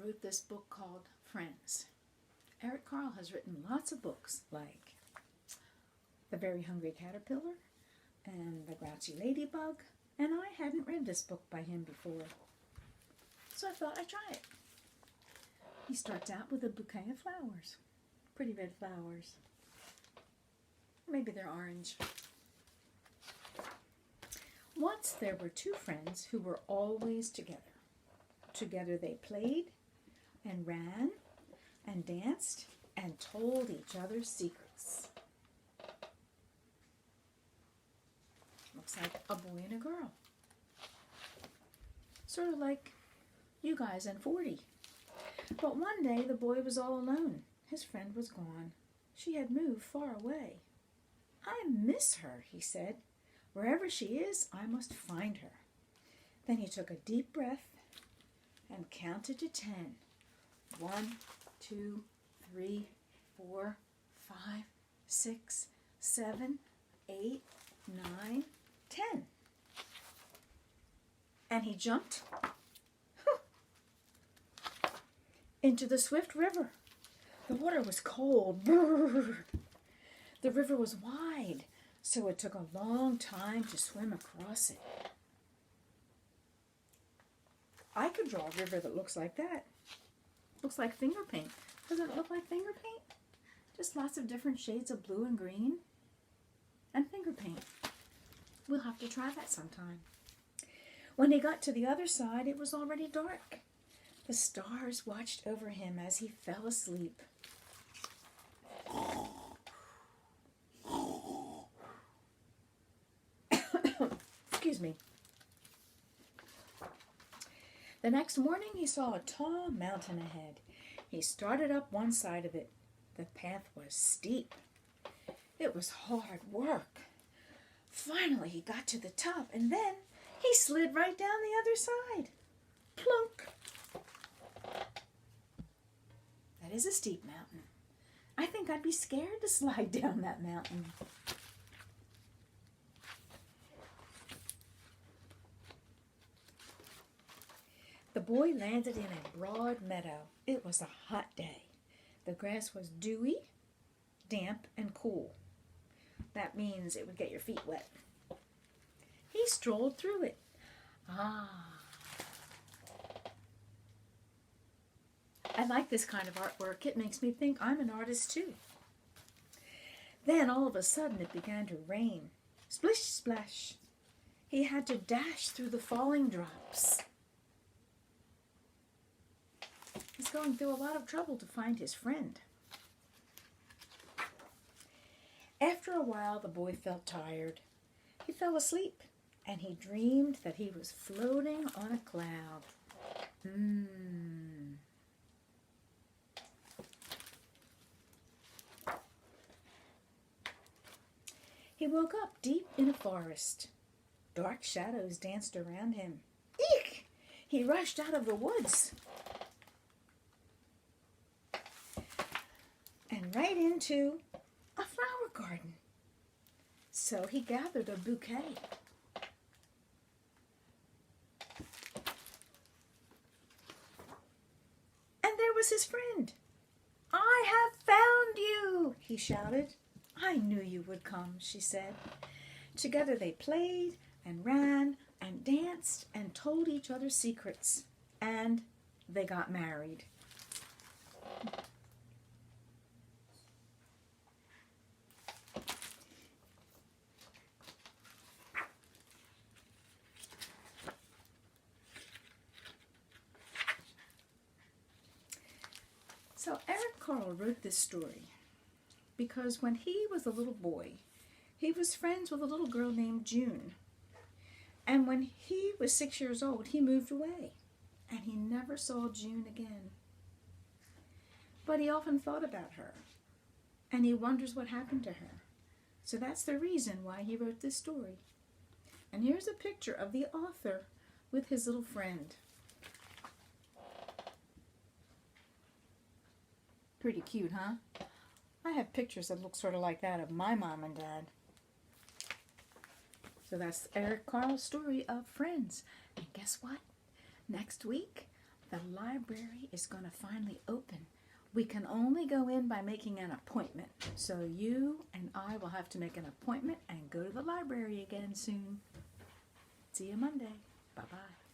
wrote this book called Friends. Eric Carle has written lots of books like The Very Hungry Caterpillar and The Grouchy Ladybug, and I hadn't read this book by him before, so I thought I'd try it. He starts out with a bouquet of flowers, pretty red flowers. Maybe they're orange. Once there were two friends who were always together. Together they played and ran and danced and told each other secrets. Looks like a boy and a girl. Sort of like you guys and 40. But one day the boy was all alone. His friend was gone. She had moved far away. "I miss her," he said. "Wherever she is, I must find her." Then he took a deep breath and counted to 10. 1, 2, 3, 4, 5, 6, 7, 8, 9, 10. And he jumped into the swift river. The water was cold. The river was wide, so it took a long time to swim across it. I could draw a river that looks like that. Looks like finger paint. Doesn't it look like finger paint? Just lots of different shades of blue and green and finger paint. We'll have to try that sometime. When he got to the other side, it was already dark. The stars watched over him as he fell asleep. Excuse me. The next morning he saw a tall mountain ahead. He started up one side of it. The path was steep. It was hard work. Finally he got to the top, and then he slid right down the other side. Plunk! That is a steep mountain. I think I'd be scared to slide down that mountain. The boy landed in a broad meadow. It was a hot day. The grass was dewy, damp, and cool. That means it would get your feet wet. He strolled through it. I like this kind of artwork. It makes me think I'm an artist too. Then all of a sudden it began to rain. Splish, splash. He had to dash through the falling drops. He's going through a lot of trouble to find his friend. After a while, the boy felt tired. He fell asleep, and he dreamed that he was floating on a cloud. He woke up deep in a forest. Dark shadows danced around him. Eek! He rushed out of the woods and right into a flower garden. So he gathered a bouquet. And there was his friend. "I have found you," he shouted. "I knew you would come," she said. Together they played and ran and danced and told each other secrets. And they got married. So Eric Carle wrote this story because when he was a little boy, he was friends with a little girl named June. And when he was 6 years old, he moved away, and he never saw June again. But he often thought about her, and he wonders what happened to her. So that's the reason why he wrote this story. And here's a picture of the author with his little friend. Pretty cute, huh? I have pictures that look sort of like that of my mom and dad. So that's Eric Carle's story of Friends. And guess what? Next week, The library is going to finally open. We can only go in by making an appointment. So you and I will have to make an appointment and go to the library again soon. See you Monday. Bye-bye.